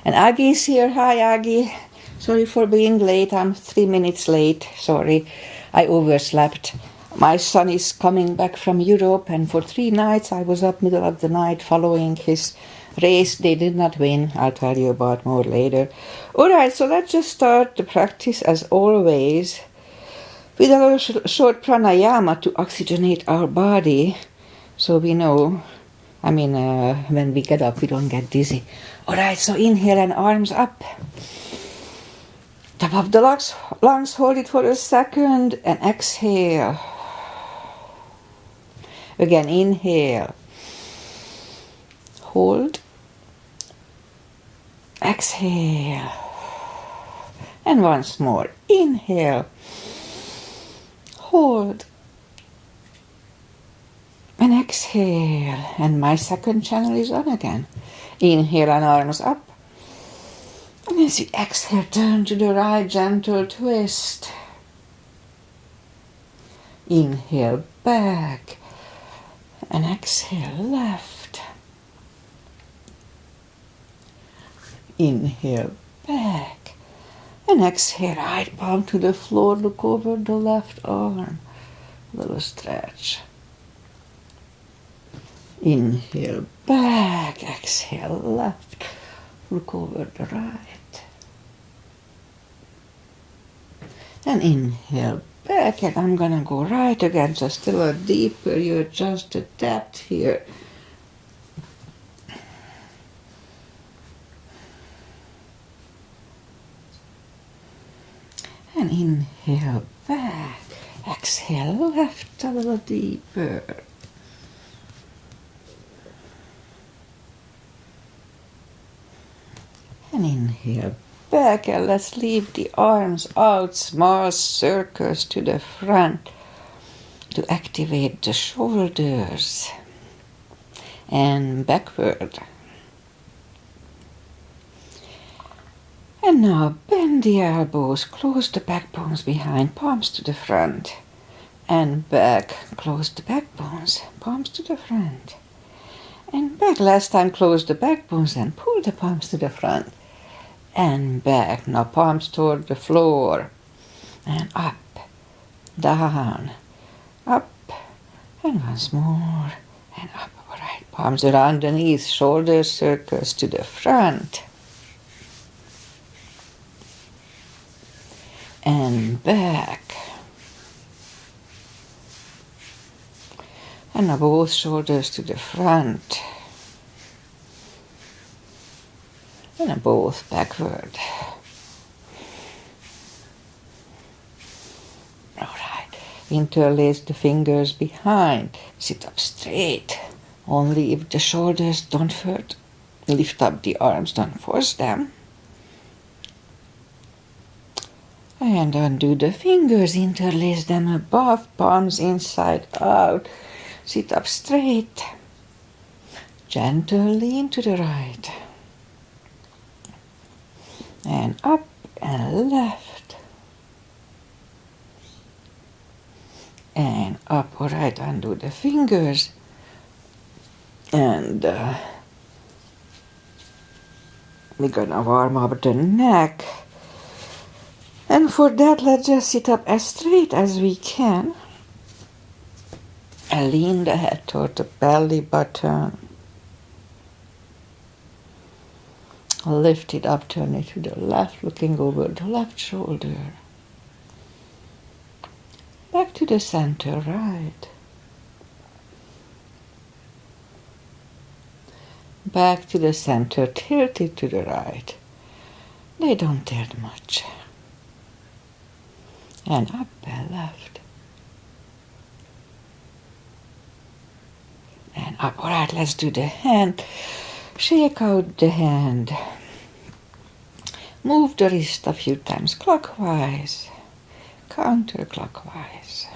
And Aggie's here. Hi, Aggie. Sorry for being late. I'm 3 minutes late. Sorry. I overslept. My son is coming back from Europe, and for 3 nights I was up middle of the night following his race. They did not win. I'll tell you about more later. Alright, so let's just start the practice as always with a little short pranayama to oxygenate our body so we know, when we get up we don't get dizzy. Alright, so inhale and arms up. Top of the lungs, hold it for a second and exhale. Again, inhale. Hold. Exhale. And once more. Inhale. Hold. And exhale. And my second channel is on again. Inhale and arms up. And as you exhale, turn to the right, gentle twist. Inhale back. And exhale left. Inhale back. And exhale, right palm to the floor, look over the left arm. Little stretch. Inhale back, exhale left, look over the right. And inhale back, and I'm gonna go right again, just a little deeper. You adjust the depth here. And inhale back, exhale left a little deeper. And inhale back, and let's leave the arms out, small circles to the front to activate the shoulders. And backward. And now bend the elbows, close the backbones behind, palms to the front. And back, close the backbones, palms to the front. And back, last time close the backbones and pull the palms to the front. And back, now palms toward the floor. And up, down, up, and once more, and up. Alright, palms around the knees, shoulder circles to the front. And back. And now both shoulders to the front. And now both backward. Alright. Interlace the fingers behind. Sit up straight. Only if the shoulders don't hurt. Lift up the arms, don't force them. And undo the fingers, interlace them above, palms inside out. Sit up straight. Gentle lean to the right. And up and left. And up, all right, undo the fingers. And we're gonna warm up the neck. And for that, let's just sit up as straight as we can. And lean the head toward the belly button. Lift it up, turn it to the left, looking over the left shoulder. Back to the center, right. Back to the center, tilt it to the right. They don't tilt much. And up and left. And up. All right, let's do the hand. Shake out the hand. Move the wrist a few times clockwise, counterclockwise.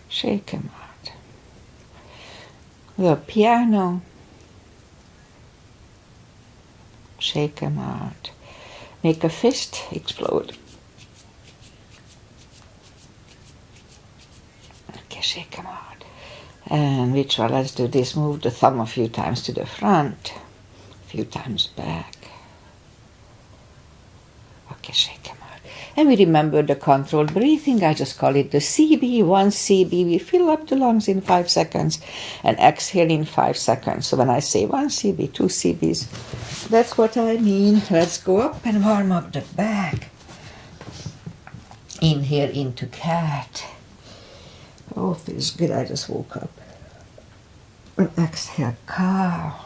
Shake them out. The piano. Shake them out. Make a fist explode. Okay, shake them out. And which one? Let's do this. Move the thumb a few times to the front, a few times back. shake them out. And we remember the controlled breathing. I just call it the CB, 1 CB. We fill up the lungs in 5 seconds and exhale in 5 seconds. So when I say 1 CB, 2 CBs, that's what I mean. Let's go up and warm up the back. Inhale into cat. Oh, feels good. I just woke up. And exhale, cow.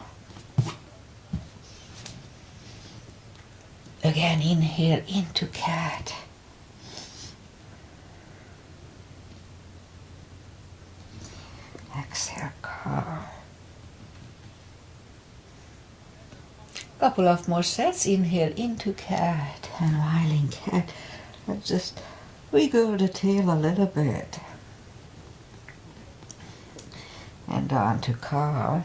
Again, inhale into cat. Exhale, cow. Couple of more sets. Inhale into cat. And while in cat, let's just wiggle the tail a little bit. And down to cow.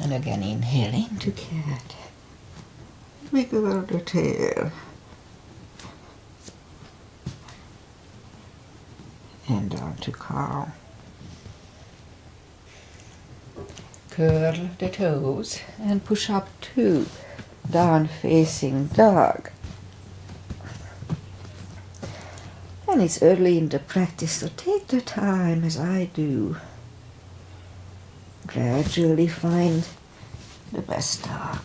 And again, inhale into cat. Wiggle the tail. And down to cow. Curl the toes and push up 2. Down facing dog. And it's early in the practice, so take the time as I do. Gradually find the best dog.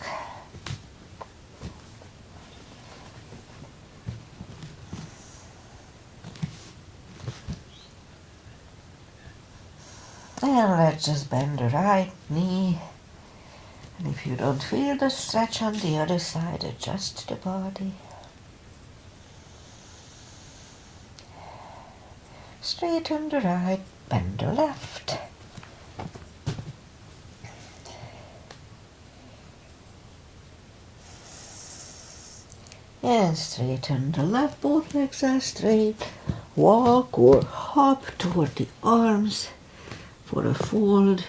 And let's just bend the right knee. And if you don't feel the stretch on the other side, adjust the body. Straighten the right, bend the left. And straighten the left, both legs are straight. Walk or hop toward the arms for a fold.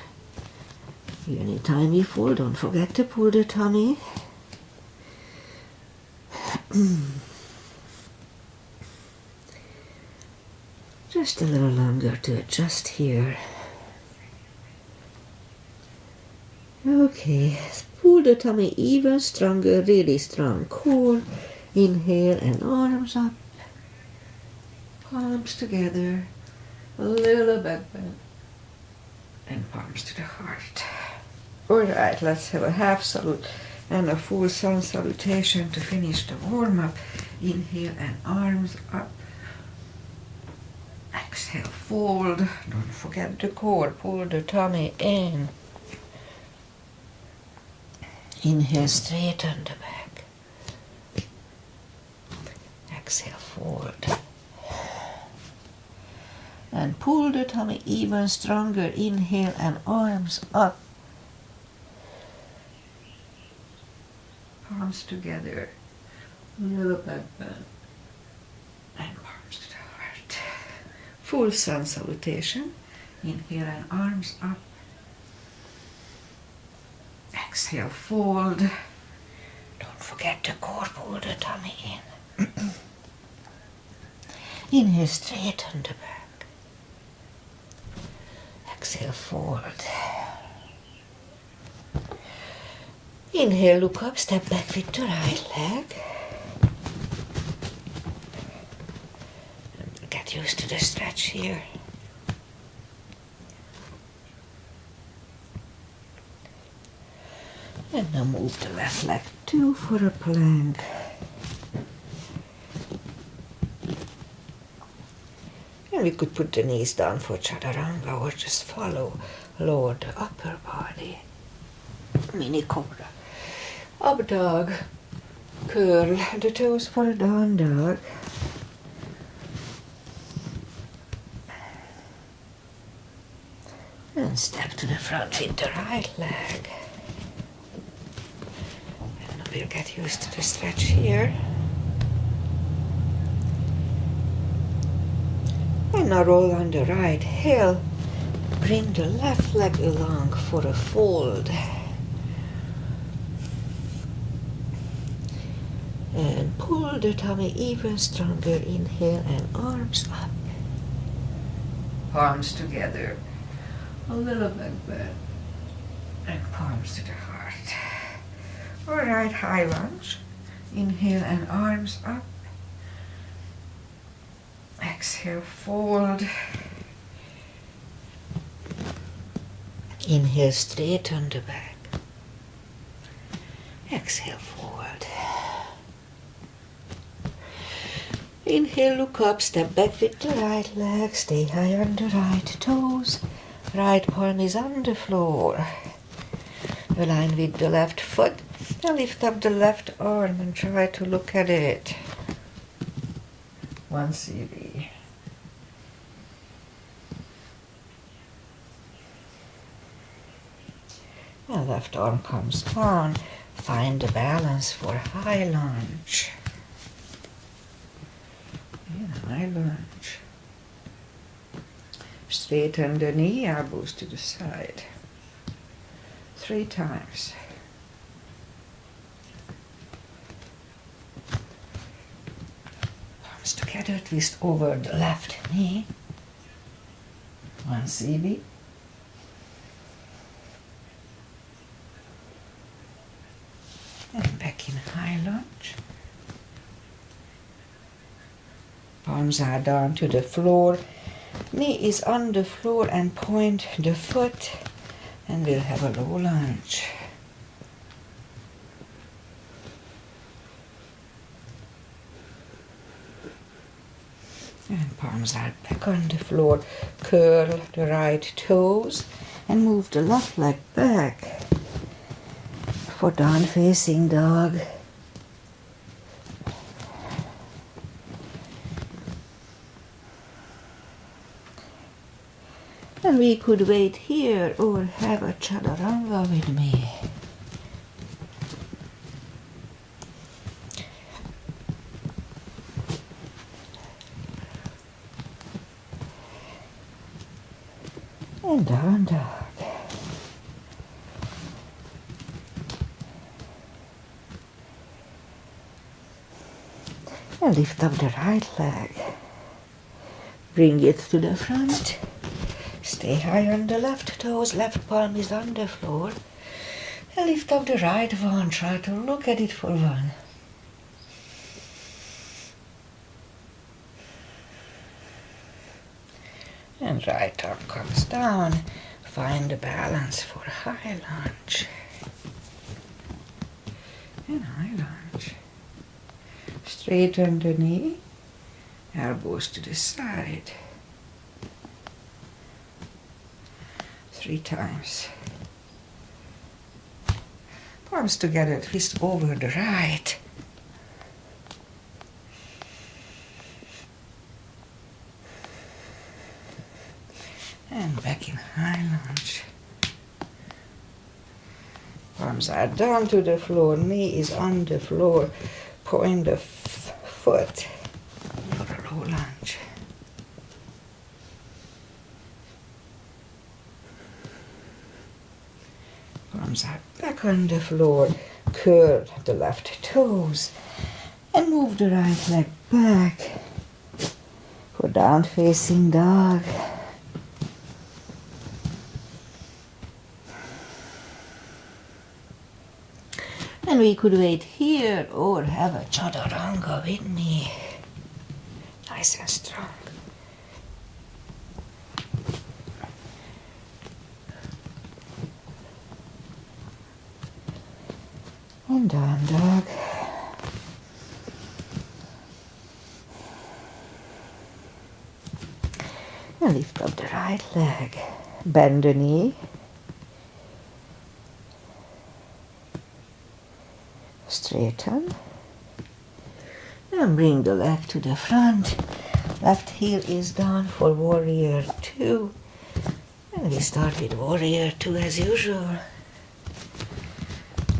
Anytime you fold, don't forget to pull the tummy. Just a little longer to adjust here. Okay, pull the tummy even stronger, really strong core. Inhale and arms up. Palms together. A little back bend. And palms to the heart. Alright, let's have a half salute and a full sun salutation to finish the warm-up. Inhale and arms up. Exhale, fold. Don't forget the core. Pull the tummy in. Inhale, straighten the back. Exhale, fold. And pull the tummy even stronger. Inhale and arms up. Palms together. Little back bend. And palms to the heart. Full sun salutation. Inhale and arms up. Exhale, fold. Don't forget to core, pull the tummy in. Inhale, straighten the back. Exhale, fold. Inhale, look up, step back with the right leg. Get used to the stretch here. And now move the left leg 2 for a plank. And we could put the knees down for chaturanga or just follow, lower the upper body. Mini cobra. Up dog. Curl the toes for a down dog. And step to the front with the right leg. And we'll get used to the stretch here. And now roll on the right heel. Bring the left leg along for a fold. And pull the tummy even stronger. Inhale and arms up. Palms together. A little back bend. And palms to the heart. Alright, high lunge. Inhale and arms up. Exhale, fold. Inhale, straighten the back. Exhale, forward. Inhale, look up, step back with the right leg. Stay high on the right toes. Right palm is on the floor. Align with the left foot. Now lift up the left arm and try to look at it. 1 CV. The left arm comes down. Find the balance for high lunge. And high lunge. Straighten the knee, elbows to the side. 3 times. Palms together, twist over the left knee. 1 CV. And back in high lunge. Palms are down to the floor. Knee is on the floor and point the foot. And we'll have a low lunge. And palms are back on the floor. Curl the right toes and move the left leg back for down facing dog. And we could wait here or have a chaturanga with me. And down dog. And lift up the right leg. Bring it to the front. Stay high on the left toes, left palm is on the floor. And lift up the right one, try to look at it for 1. And right arm comes down. Find the balance for high lunge. And high lunge. Straighten the knee, elbows to the side. 3 times. Palms together, twist over the right. And back in high lunge. Palms are down to the floor, knee is on the floor. Point the foot for a low lunge. Palms are back on the floor. Curl the left toes and move the right leg back for down facing dog. And we could wait here or have a chaturanga with me. Nice and strong. And down dog. And lift up the right leg. Bend the knee. Straighten. And bring the leg to the front. Left heel is down for warrior 2. And we start with warrior 2 as usual.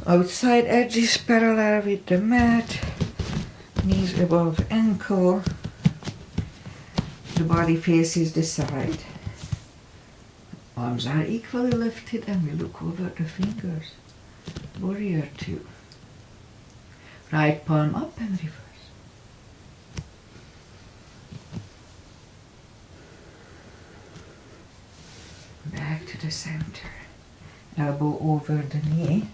Outside edges parallel with the mat. Knees above ankle. The body faces the side. Arms are equally lifted and we look over the fingers. Warrior 2. Right palm up and reverse. Back to the center. Elbow over the knee.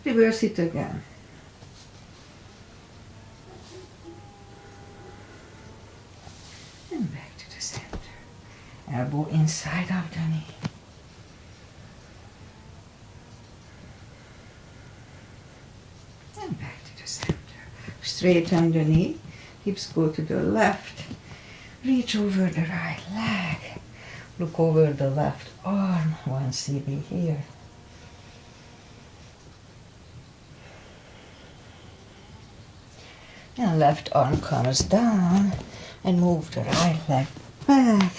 Reverse it again. And back to the center. Elbow inside of the knee. And back to the center. Straighten the knee. Hips go to the left. Reach over the right leg. Look over the left arm. 1 cb here. And left arm comes down and move the right leg back.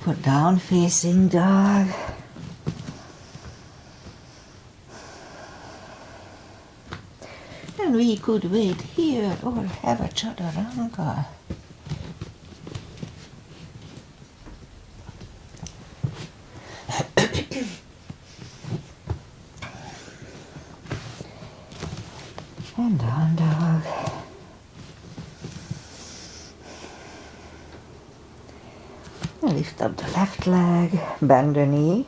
Put down facing dog. And we could wait here or have a chaturanga. And down dog. And lift up the left leg, bend the knee.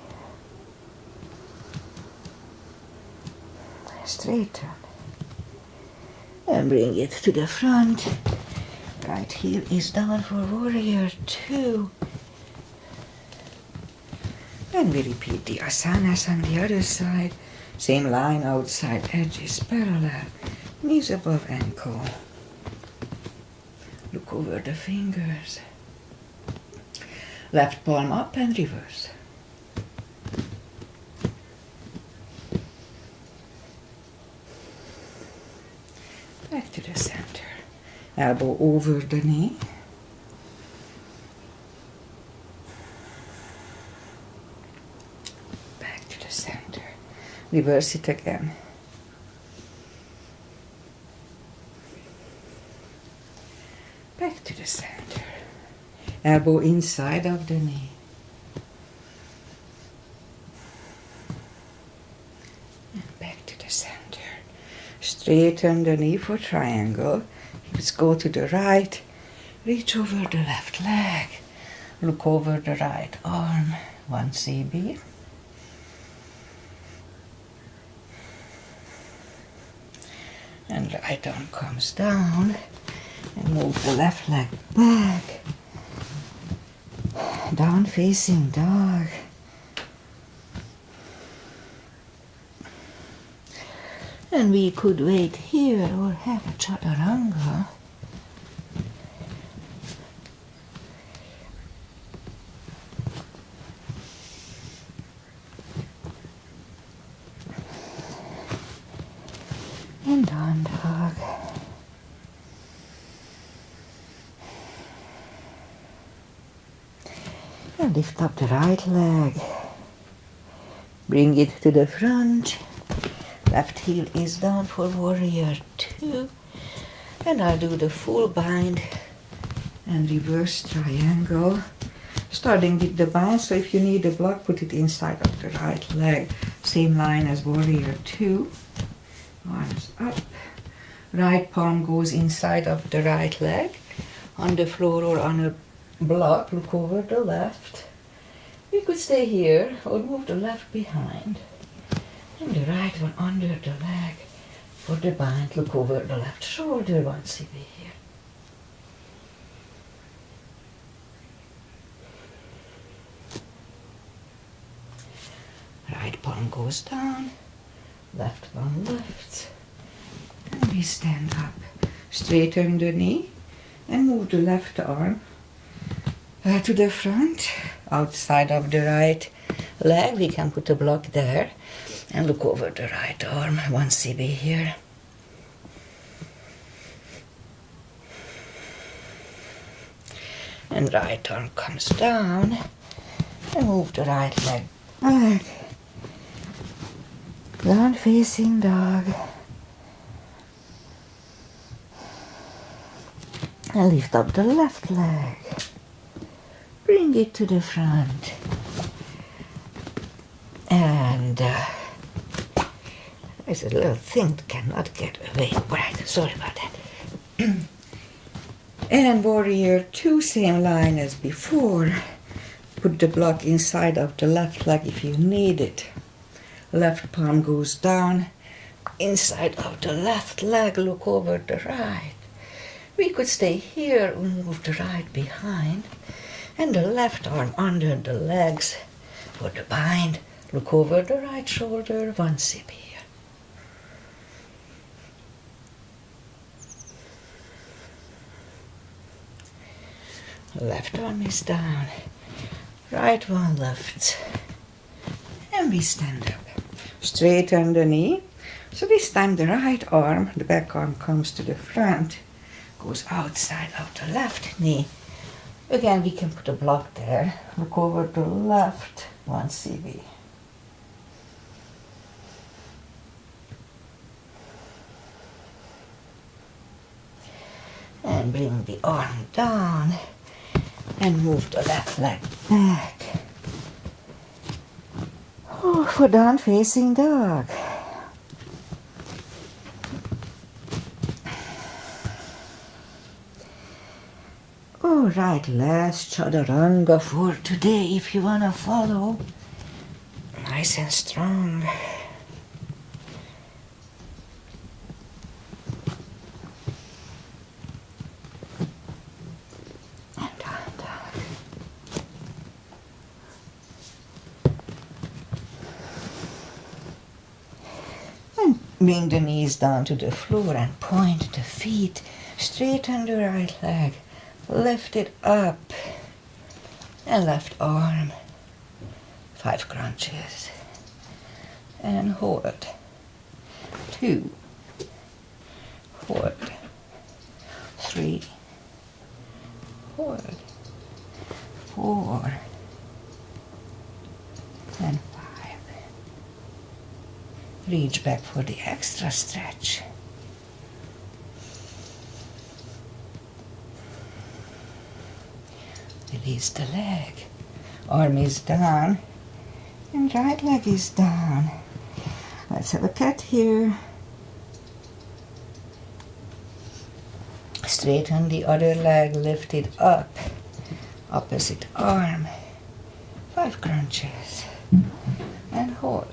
Straighten. And bring it to the front. Right heel is down for warrior 2. And we repeat the asanas on the other side. Same line, outside edges parallel. Knees above ankle. Look over the fingers. Left palm up and reverse. Back to the center. Elbow over the knee. Back to the center. Reverse it again. Back to the center. Elbow inside of the knee. And back to the center. Straighten the knee for triangle. Hips go to the right. Reach over the left leg. Look over the right arm. 1 cb. And right arm comes down. And move the left leg back. Down facing dog. And we could wait here or have a chaturanga. And down dog. And lift up the right leg. Bring it to the front. Left heel is down for warrior 2. And I'll do the full bind and reverse triangle. Starting with the bind, so if you need a block, put it inside of the right leg. Same line as warrior 2. Arms up. Right palm goes inside of the right leg. On the floor or on a block, look over the left. You could stay here or move the left behind. And the right one under the leg. For the bind, look over the left shoulder, 1 cb here. Right palm goes down, left palm lifts. And we stand up. Straighten the knee and move the left arm to the front, outside of the right leg. We can put a block there. And look over the right arm, 1 cb here. And right arm comes down. And move the right leg back. Down facing dog. And lift up the left leg. Bring it to the front. And there's a little thing that cannot get away. Right, sorry about that. And warrior 2, same line as before. Put the block inside of the left leg if you need it. Left palm goes down. inside of the left leg, look over the right. We could stay here and move the right behind, and the left arm under the legs for the bind. Look over the right shoulder, one sip here. Left arm is down, right one lifts, and we stand up. Straighten the knee. So this time the right arm, the back arm comes to the front, goes outside of the left knee. Again, we can put a block there. Look over the left, one CV. And bring the arm down and move the left leg back. Oh, for down facing dog. Oh, right, last chaturanga for today if you wanna follow. Nice and strong. And down, down. And bring the knees down to the floor and point the feet. Straighten the right leg. Lift it up, and left arm, 5 crunches, and hold, 2, hold, 3, hold, 4, and 5. Reach back for the extra stretch. Release the leg. Arm is down and right leg is down. Let's have a cat here. Straighten the other leg, lift it up. Opposite arm. 5 crunches. And hold.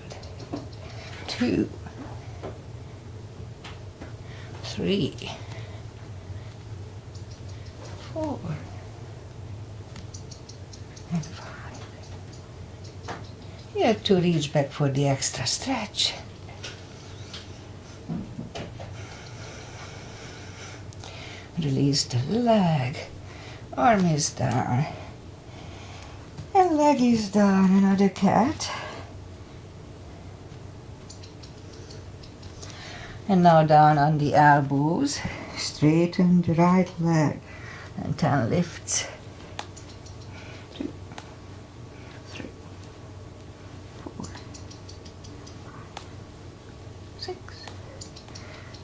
2, 3, 4. And 5. Here to reach back for the extra stretch. Release the leg. Arm is down. And leg is down. Another cat. And now down on the elbows. Straighten the right leg. And 10 lifts.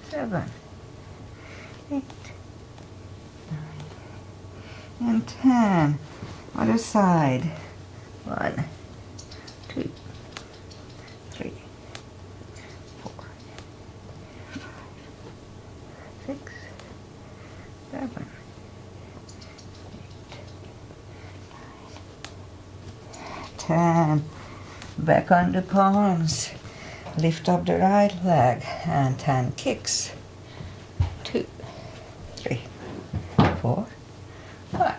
7, 8, 9, and 10. Other side. 1, 2, 3, 4, 5, 6, 7, 8, 9, 10. Back on the palms. Lift up the right leg and 10 kicks. 2, 3, 4, 5,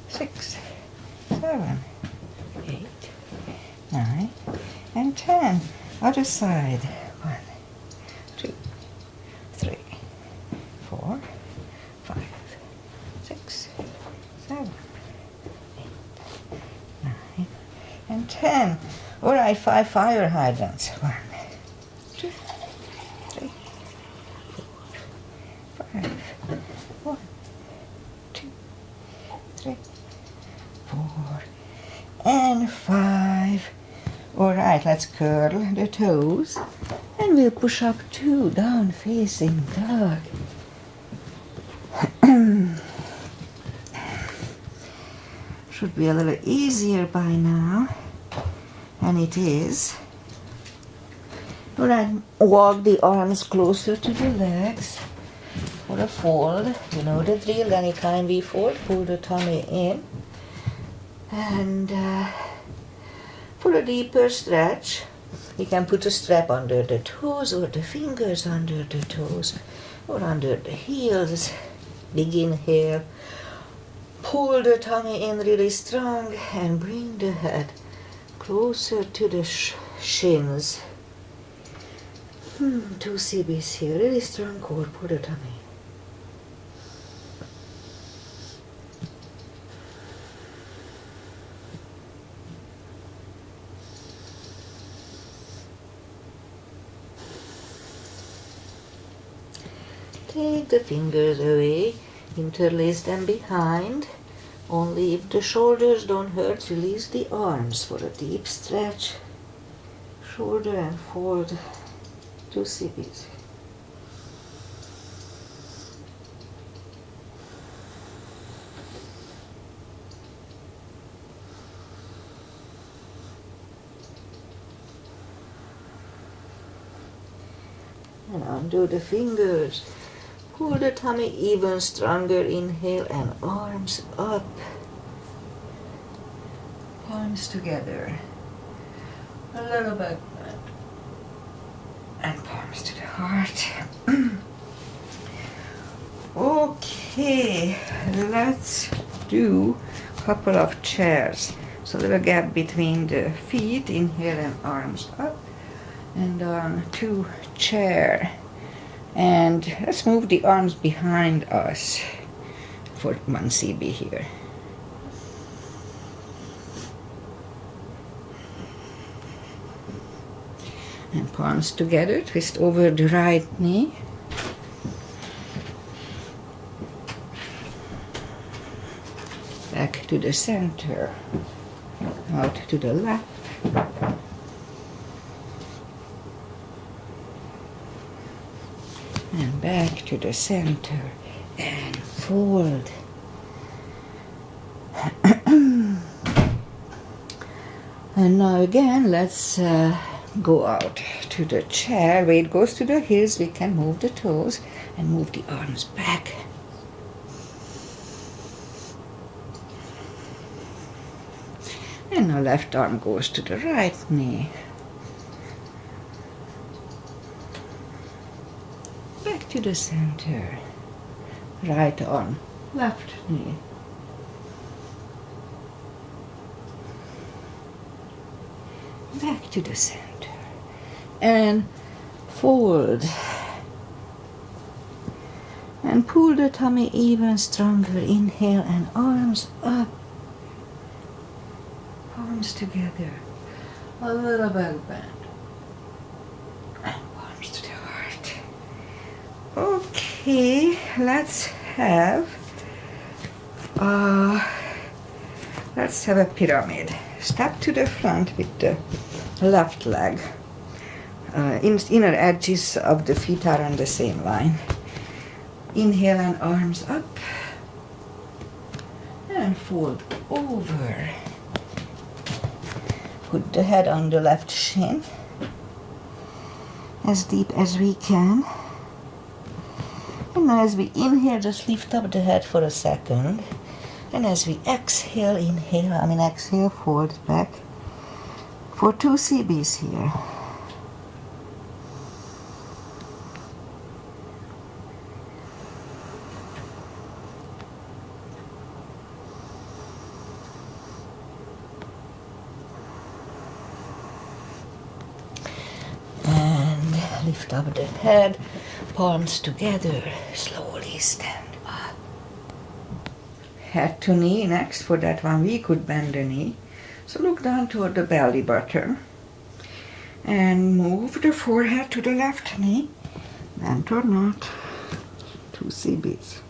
6, 7, 8, 9, and 10. Other side. 1, 2, 3, 4, 5, 6, 7, 8, 9, and 10. All right, 5 fire hydrants. 1, 2, 3, 4, 5. 1, 2, 3, 4, and 5. All right, let's curl the toes, and we'll push up 2 down facing dog. Should be a little easier by now. And it is. All right, walk the arms closer to the legs for a fold. You know the drill. Anytime we fold, pull the tummy in. And for a deeper stretch, You can put a strap under the toes or the fingers under the toes or under the heels. Big inhale. Pull the tummy in really strong and bring the head closer to the shins. 2 CBs here. Really strong core. Pull the tummy. Take the fingers away, interlace them behind. Only if the shoulders don't hurt, release the arms for a deep stretch. Shoulder and fold 2 CBs. And undo the fingers. Pull the tummy even stronger. Inhale and arms up. Palms together. A little back bend. And palms to the heart. Okay, let's do a couple of chairs. So little gap between the feet. Inhale and arms up. And on 2 chair. And let's move the arms behind us for 1 CB here. And palms together, twist over the right knee. Back to the center, out to the left. And back to the center and fold. And now again, let's go out to the chair. Weight goes to the heels. We can move the toes and move the arms back. And now left arm goes to the right knee. Back to the center. Right arm, left knee. Back to the center. And fold. And pull the tummy even stronger. Inhale and arms up. Palms together. A little back bend. And palms to the heart. Okay, let's have a pyramid. Step to the front with the left leg. Inner edges of the feet are on the same line. Inhale and arms up. And fold over. Put the head on the left shin. As deep as we can. And as we inhale, just lift up the head for a second. And as we exhale, exhale, fold back for 2 CBs here. And lift up the head, palms together, slowly stand up. Head to knee. Next, for that one, we could bend the knee. So look down toward the belly button. And move the forehead to the left knee. Bend or not. 2 CBs.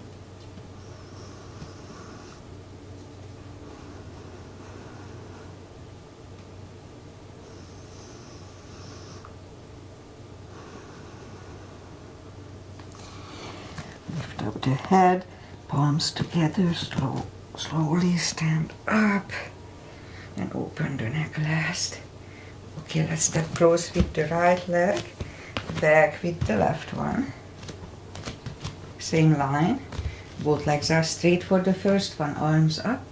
Lift up the head, palms together, slowly stand up and open the neck last. Okay, let's step close with the right leg, back with the left one. Same line, both legs are straight for the first one, arms up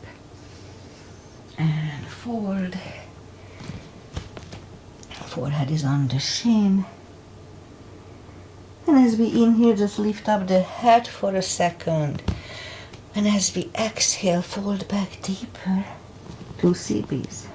and forward. Forehead is on the shin. And as we inhale, just lift up the head for a second. And as we exhale, fold back deeper. 2 CBs.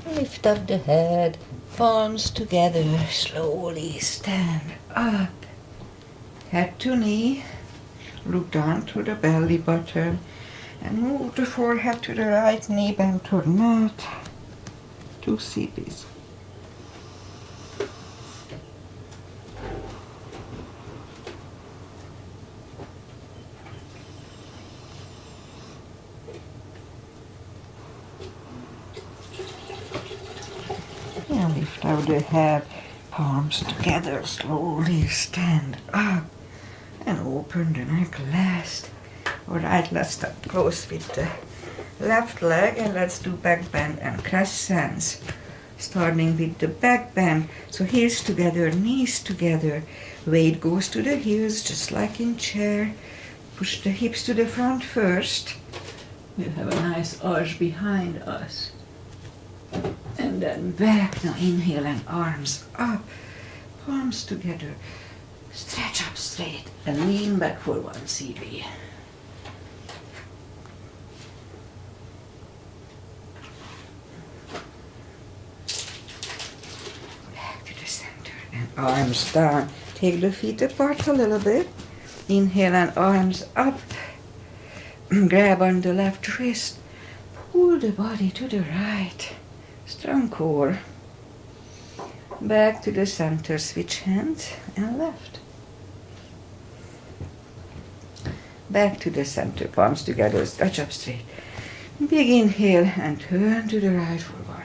Lift up the head, palms together, slowly stand up. Head to knee, look down to the belly button, and move the forehead to the right knee, bend to mat. 2 CBs. And lift out the head, palms together, slowly stand up and open the neck last. Alright, let's start close with the left leg and let's do back bend and crescents. Starting with the back bend, so heels together, knees together, weight goes to the heels just like in chair. Push the hips to the front first. We have a nice arch behind us. And then back, now inhale and arms up, palms together, stretch up straight and lean back for 1 CB. Back to the center and arms down. Take the feet apart a little bit. Inhale and arms up. Grab on the left wrist. Pull the body to the right. Strong core. Back to the center, switch hands and left. Back to the center, palms together, stretch up straight. Big inhale and turn to the right for 1.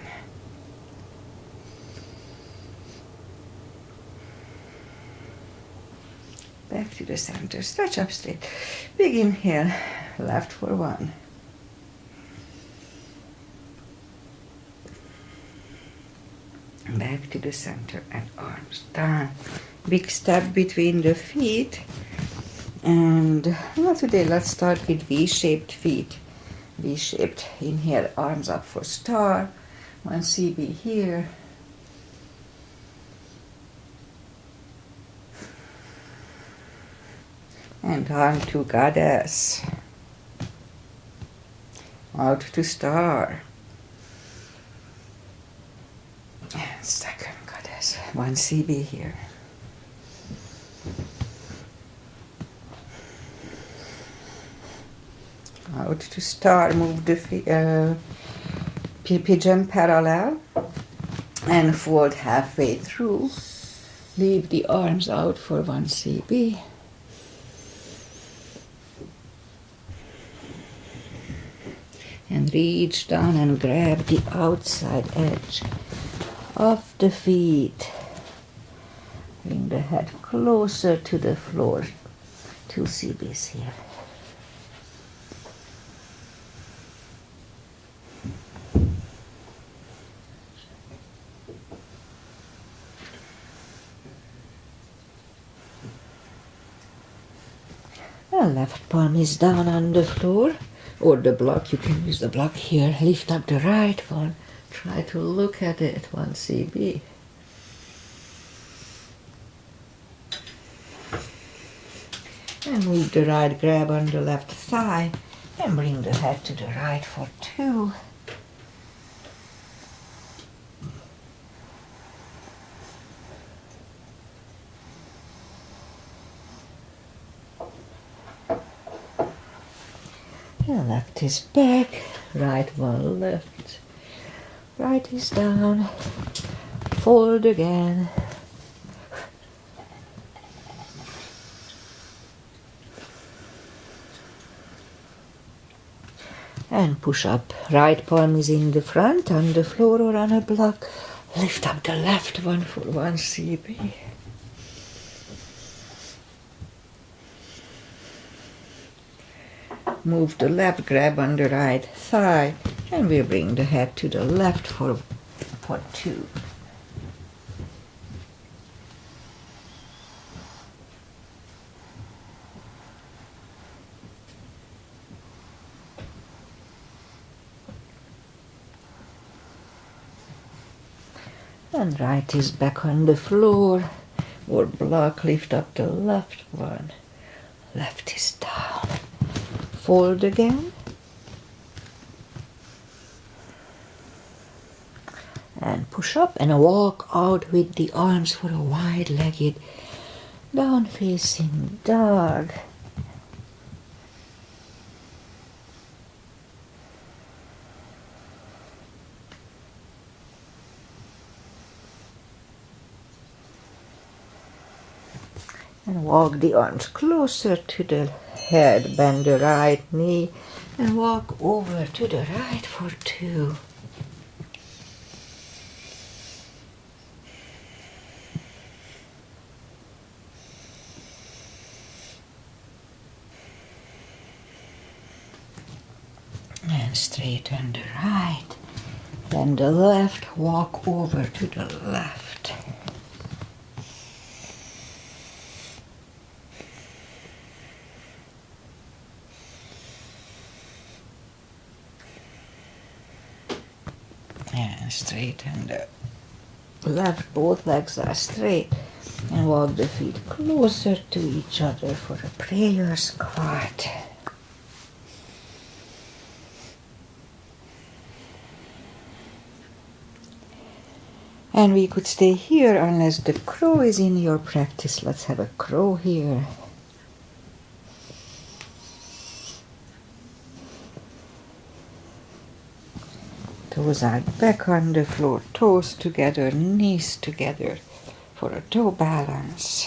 Back to the center, stretch up straight. Big inhale, left for 1. Back to the center and arms down. Big step between the feet. And well, today let's start with V-shaped feet. V-shaped. Inhale, arms up for star. 1 CB here. And down to goddess. Out to star. And second goddess. 1 CB here. Out to star, move the pigeon parallel and fold halfway through. Leave the arms out for 1 CB. And reach down and grab the outside edge of the feet. Bring the head closer to the floor. 2 CBs here. The left palm is down on the floor, or the block. You can use the block here. Lift up the right one. Try to look at it. 1 CB. And move the right grab on the left thigh and bring the head to the right for 2. The left is back, right one left. Right is down, fold again. And push up. Right palm is in the front, on the floor or on a block. Lift up the left one for 1 CB. Move the left grab on the right thigh, and we bring the head to the left for 2. And right is back on the floor, or block, lift up the left one. Left is down. Fold again. And push up and walk out with the arms for a wide-legged down-facing dog. And walk the arms closer to the head, bend the right knee, and walk over to the right for 2. And straighten the right, then the left, walk over to the left. And straighten the left, both legs are straight, and walk the feet closer to each other for a prayer squat. And we could stay here unless the crow is in your practice. Let's have a crow here. Toes are back on the floor, toes together, knees together for a toe balance.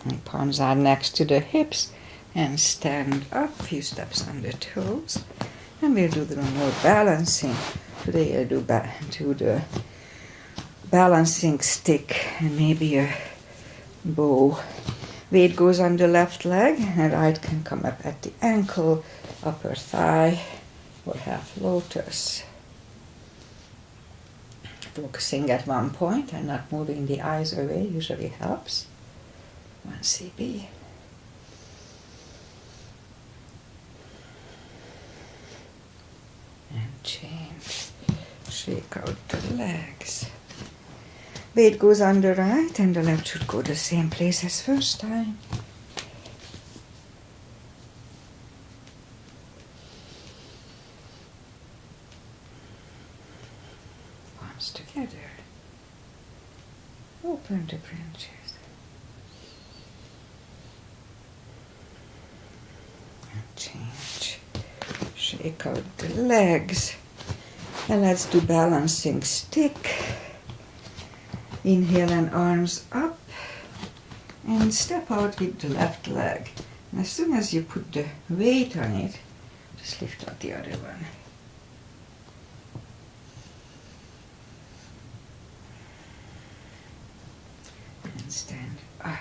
And palms are next to the hips, and stand up, few steps on the toes. And we'll do the more balancing. Today I'll do the balancing stick and maybe a bow. Weight goes on the left leg, and right can come up at the ankle, upper thigh, or half lotus. Focusing at one point and not moving the eyes away usually helps. 1 CB. And change. Shake out the legs. Weight goes on the right, and the left should go the same place as first time. Palms together. Open the branches. And change. Shake out the legs. And let's do balancing stick. Inhale and arms up, and step out with the left leg. And as soon as you put the weight on it, just lift out the other one. And stand up.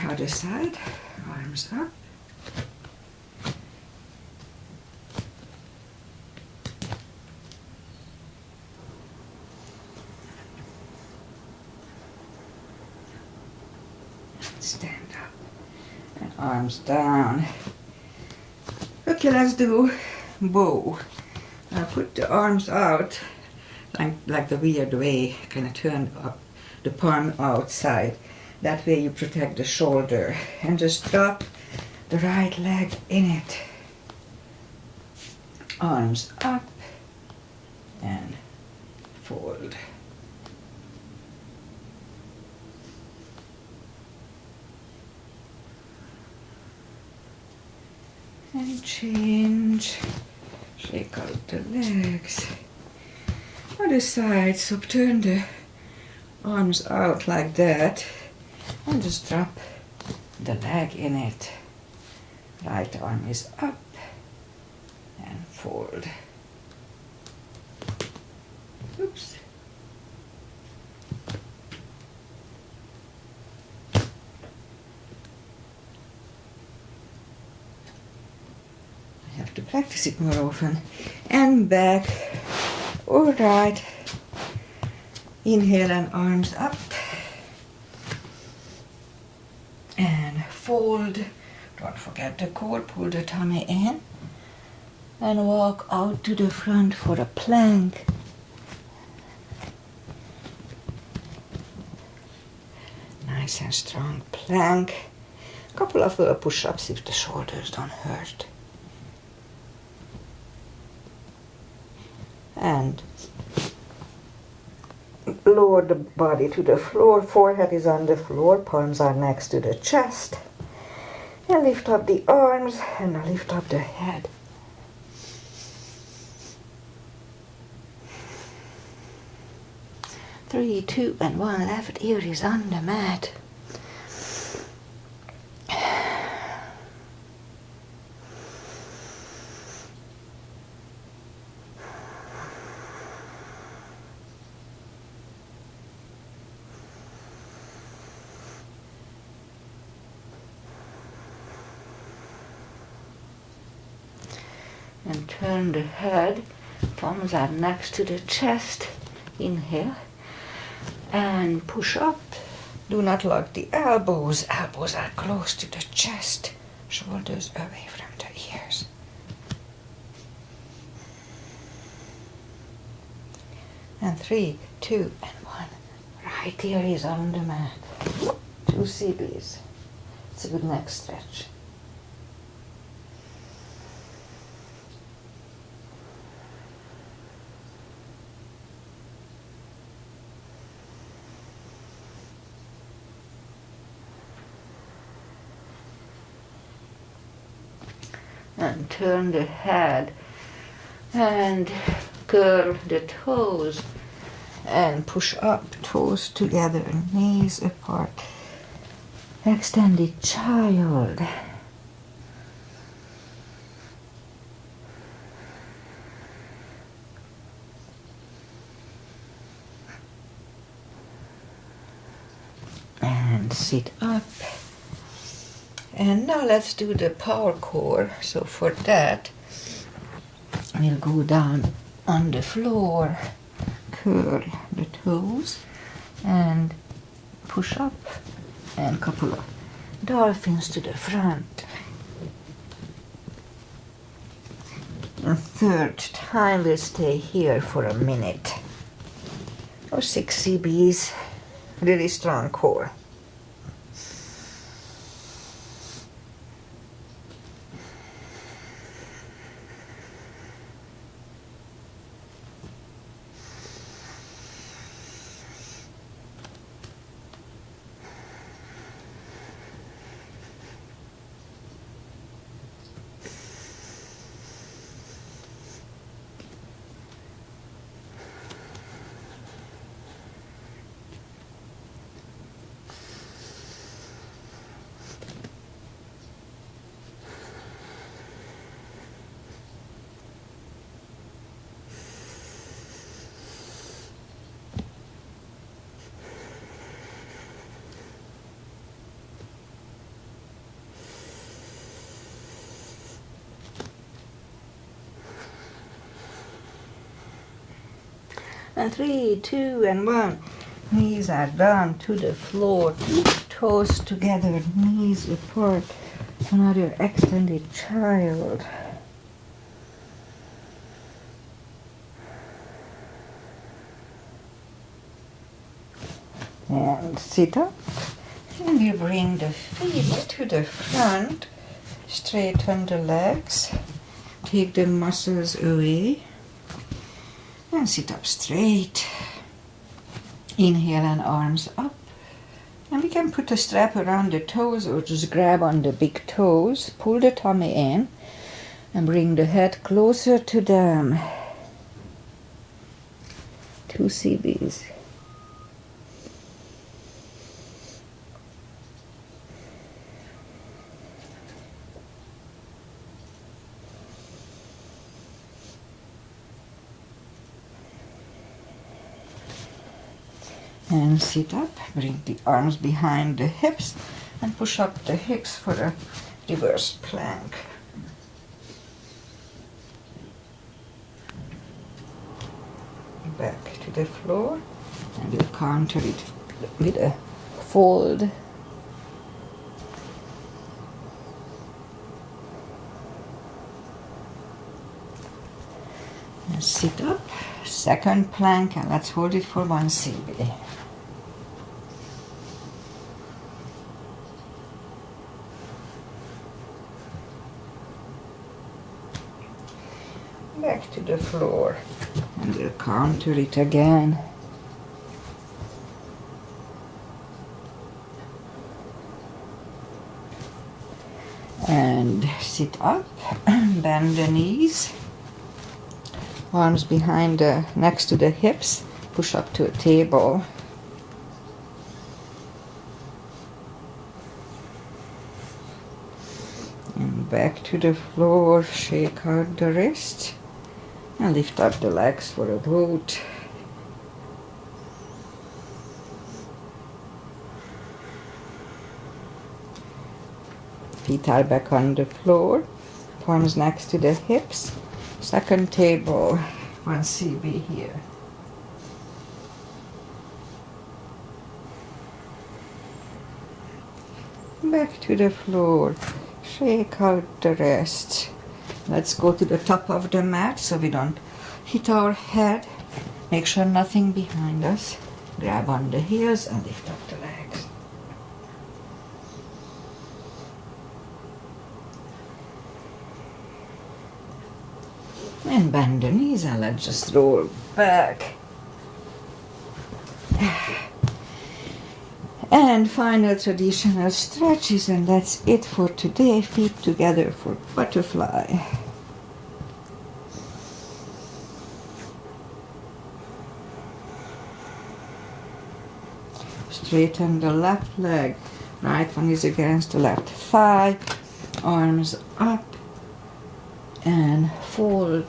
Other side, arms up. Stand up and arms down. Okay, let's do bow. Now put the arms out like the weird way, kind of turn up the palm outside. That way you protect the shoulder, and just drop the right leg in it. Arms up and fold. And change. Shake out the legs. Other side, so turn the arms out like that and just drop the leg in it. Right arm is up and fold. Oops. practice it more often. And back. All right. Inhale and arms up. And fold. Don't forget the core. Pull the tummy in. And walk out to the front for a plank. Nice and strong plank. Couple of little push-ups if the shoulders don't hurt. And lower the body to the floor. Forehead is on the floor. Palms are next to the chest. And lift up the arms and lift up the head. Three, two, and one. Left ear is on the mat. And turn the head. Palms are next to the chest. Inhale. And push up. Do not lock the elbows. Elbows are close to the chest. Shoulders away from the ears. And 3, 2, and 1. Right ear is on the mat. 2 CBs. It's a good neck stretch. And turn the head and curl the toes and push up, toes together, knees apart. Extended child. And sit up. And now let's do the power core. So for that, we'll go down on the floor, curl the toes, and push up, and a couple of dolphins to the front. A third time we'll stay here for a minute. Or 6 CBs, really strong core. And 3, 2, and 1. Knees are down to the floor. Toes together, knees apart. Another extended child. And sit up. And we bring the feet to the front. Straighten the legs. Take the muscles away. And sit up straight. Inhale and arms up. And we can put a strap around the toes or just grab on the big toes. Pull the tummy in and bring the head closer to them. 2 CBs. And sit up, bring the arms behind the hips and push up the hips for a reverse plank. the floor, and we'll counter it with a fold. And sit up, second plank, and let's hold it for 1 CB. Back to the floor, and we'll counter it again. And sit up, bend the knees, arms behind next to the hips, push up to a table. And back to the floor, shake out the wrists, and lift up the legs for a boat. Feet are back on the floor, palms next to the hips, second table, 1 CB here. Back to the floor, shake out the wrists. Let's go to the top of the mat so we don't hit our head. Make sure nothing behind us. Grab on the heels and lift up the legs. And bend the knees and let's just roll back. And final traditional stretches, and that's it for today. Feet together for butterfly. Straighten the left leg, right one is against the left thigh, arms up and fold.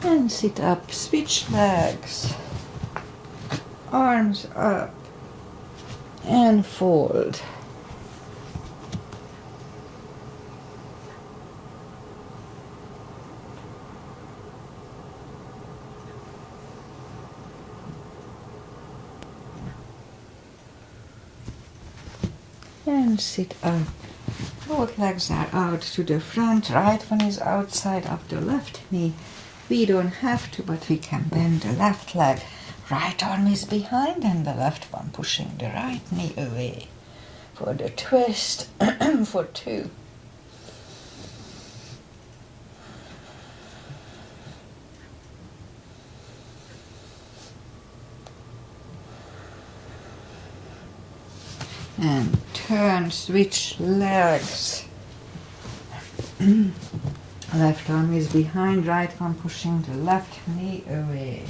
And sit up, switch legs, arms up and fold. And sit up. Both legs are out to the front, right one is outside of the left knee. We don't have to, but we can bend the left leg. Right arm is behind and the left one pushing the right knee away. For the twist, for 2. And turn, switch legs. Left arm is behind, right one pushing the left knee away.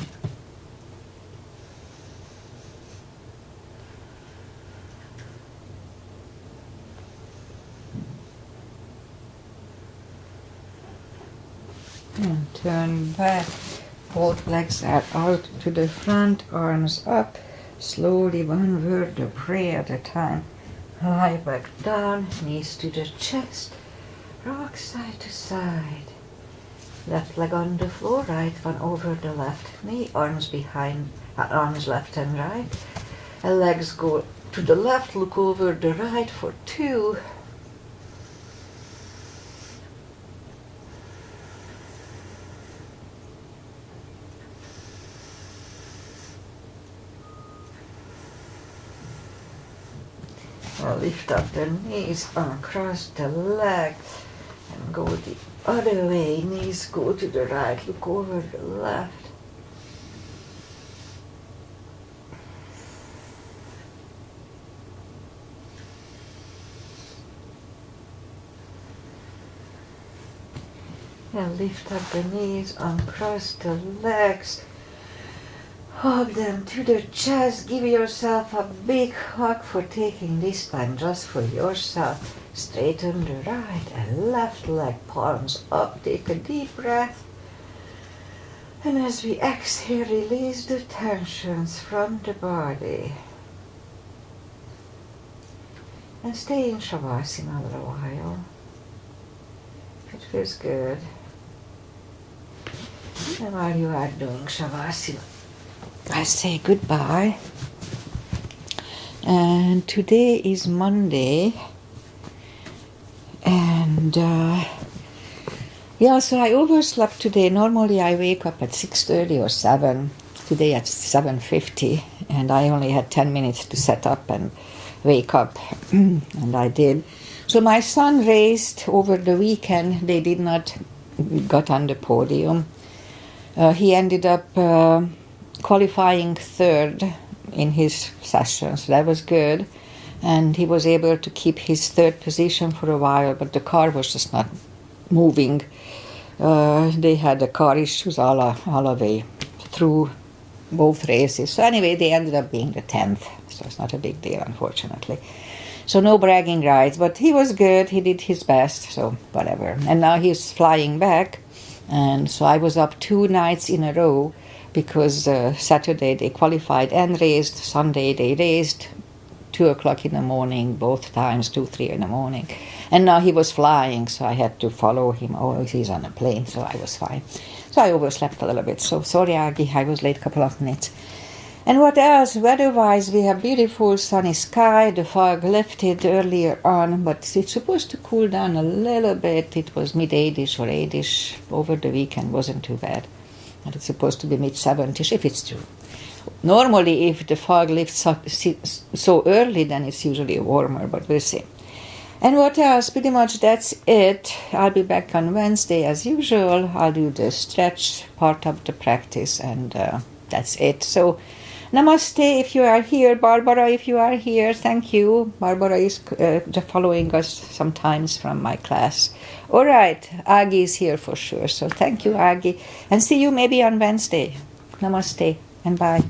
And turn back. Both legs are out to the front, arms up. Slowly, one vertebrae at a time. Lie back down, knees to the chest. Rock side to side. Left leg on the floor, right one over the left knee, arms behind, arms left and right. And legs go to the left, look over the right for 2. Lift up the knees, uncross the legs, and go the other way. Knees go to the right, look over the left. And lift up the knees, uncross the legs. Hug them to the chest. Give yourself a big hug for taking this time just for yourself. Straighten the right and left leg, palms up. Take a deep breath. And as we exhale, release the tensions from the body. And stay in Shavasana a little while. It feels good. And while you are doing Shavasana, I say goodbye. And today is Monday. And yeah, so I overslept today. Normally I wake up at 6:30 or 7. Today at 7:50. And I only had 10 minutes to set up and wake up. And I did. So my son raced over the weekend. They did not got on the podium. He ended up qualifying third in his session, so that was good. And he was able to keep his third position for a while, but the car was just not moving. They had the car issues all the way through both races. So anyway, they ended up being the 10th, so it's not a big deal, unfortunately. So no bragging rights, but he was good. He did his best, so whatever. And now he's flying back. And so I was up 2 nights in a row because Saturday they qualified and raced. Sunday they raced 2 o'clock in the morning, both times, 2, 3 in the morning. And now he was flying, so I had to follow him. Oh, he's on a plane, so I was fine. So I overslept a little bit. So sorry, Agi, I was late a couple of minutes. And what else? Weather-wise, we have beautiful sunny sky. The fog lifted earlier on, but it's supposed to cool down a little bit. It was mid-80s or 80s over the weekend. Wasn't too bad. And it's supposed to be mid-70s, if it's true. Normally, if the fog lifts so early, then it's usually warmer, but we'll see. And what else? Pretty much that's it. I'll be back on Wednesday as usual. I'll do the stretch part of the practice, and that's it. So, namaste if you are here. Barbara, if you are here, thank you. Barbara is following us sometimes from my class. All right, Agi is here for sure. So thank you, Agi. And see you maybe on Wednesday. Namaste and bye.